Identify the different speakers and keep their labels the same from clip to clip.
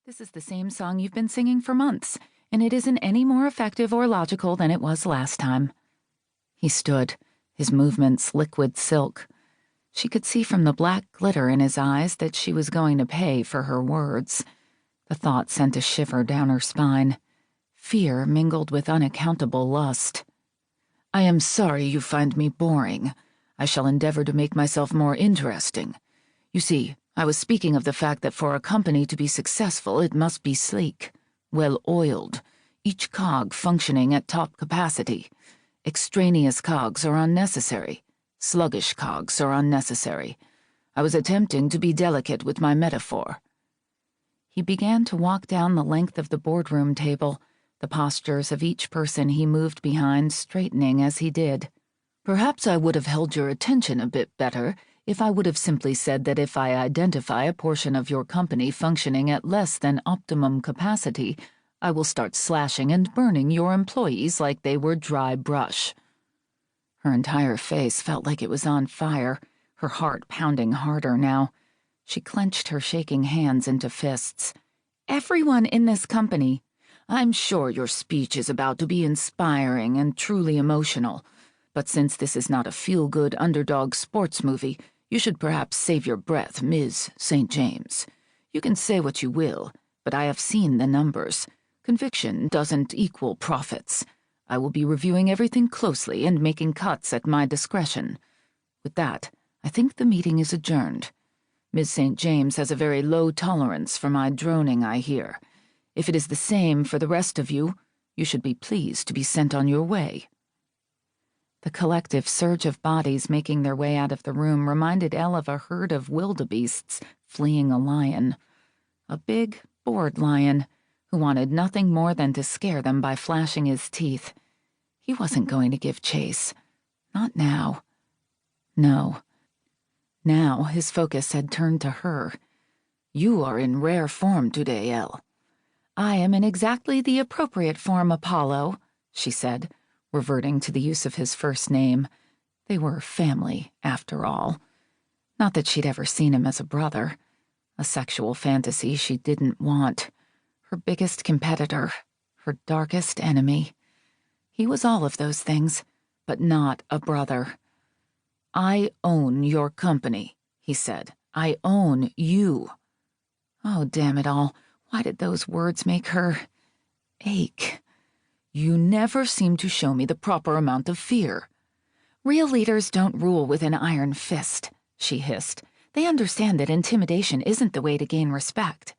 Speaker 1: This is the same song you've been singing for months, and it isn't any more effective or logical than it was last time." He stood, his movements liquid silk. She could see from the black glitter in his eyes that she was going to pay for her words. The thought sent a shiver down her spine. Fear mingled with unaccountable lust. "I am sorry you find me boring. I shall endeavor to make myself more interesting. You see, I was speaking of the fact that for a company to be successful, it must be sleek, well-oiled, each cog functioning at top capacity. Extraneous cogs are unnecessary. Sluggish cogs are unnecessary. I was attempting to be delicate with my metaphor." He began to walk down the length of the boardroom table, the postures of each person he moved behind straightening as he did. "Perhaps I would have held your attention a bit better if I would have simply said that if I identify a portion of your company functioning at less than optimum capacity, I will start slashing and burning your employees like they were dry brush." Her entire face felt like it was on fire, her heart pounding harder now. She clenched her shaking hands into fists. "Everyone in this company. I'm sure your speech is about to be inspiring and truly emotional, but since this is not a feel-good underdog sports movie, you should perhaps save your breath, Ms. St. James. You can say what you will, but I have seen the numbers. Conviction doesn't equal profits. I will be reviewing everything closely and making cuts at my discretion. With that, I think the meeting is adjourned. Ms. St. James has a very low tolerance for my droning, I hear. If it is the same for the rest of you, you should be pleased to be sent on your way." The collective surge of bodies making their way out of the room reminded Elle of a herd of wildebeests fleeing a lion. A big, bored lion who wanted nothing more than to scare them by flashing his teeth. He wasn't going to give chase. Not now. No. Now his focus had turned to her. "You are in rare form today, Elle." "I am in exactly the appropriate form, Apollo," she said, reverting to the use of his first name. They were family, after all. Not that she'd ever seen him as a brother. A sexual fantasy she didn't want. Her biggest competitor. Her darkest enemy. He was all of those things, but not a brother. "I own your company," he said. "I own you." Oh, damn it all. Why did those words make her ache? "You never seem to show me the proper amount of fear." "Real leaders don't rule with an iron fist," she hissed. "They understand that intimidation isn't the way to gain respect."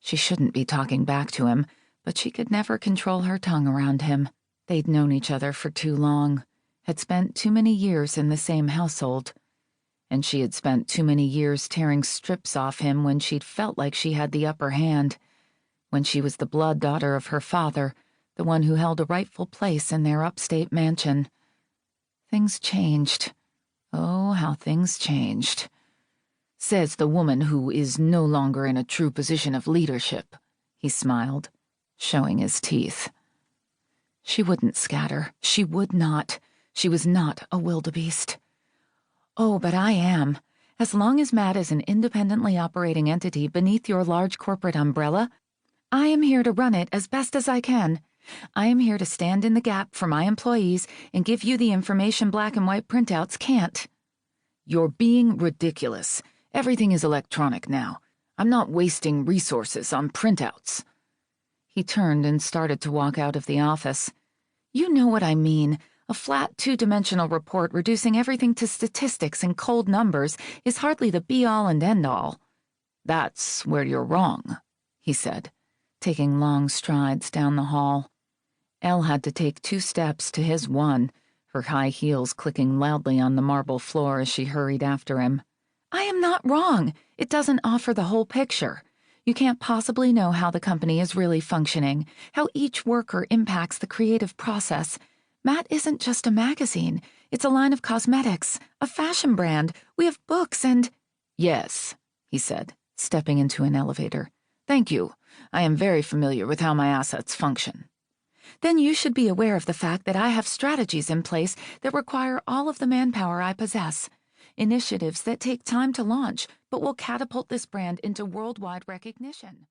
Speaker 1: She shouldn't be talking back to him, but she could never control her tongue around him. They'd known each other for too long, had spent too many years in the same household. And she had spent too many years tearing strips off him when she'd felt like she had the upper hand, when she was the blood daughter of her father, the one who held a rightful place in their upstate mansion. Things changed. Oh, how things changed. "Says the woman who is no longer in a true position of leadership," he smiled, showing his teeth. She wouldn't scatter. She would not. She was not a wildebeest. "Oh, but I am. As long as Matt is an independently operating entity beneath your large corporate umbrella, I am here to run it as best as I can. I am here to stand in the gap for my employees and give you the information black and white printouts can't." "You're being ridiculous. Everything is electronic now. I'm not wasting resources on printouts." He turned and started to walk out of the office. "You know what I mean. A flat two-dimensional report reducing everything to statistics and cold numbers is hardly the be-all and end-all." "That's where you're wrong," he said, taking long strides down the hall. Elle had to take 2 steps to his 1, her high heels clicking loudly on the marble floor as she hurried after him. "I am not wrong. It doesn't offer the whole picture. You can't possibly know how the company is really functioning, how each worker impacts the creative process. Matt isn't just a magazine. It's a line of cosmetics, a fashion brand. We have books and—" "Yes," he said, stepping into an elevator. "Thank you. I am very familiar with how my assets function." "Then you should be aware of the fact that I have strategies in place that require all of the manpower I possess. Initiatives that take time to launch, but will catapult this brand into worldwide recognition."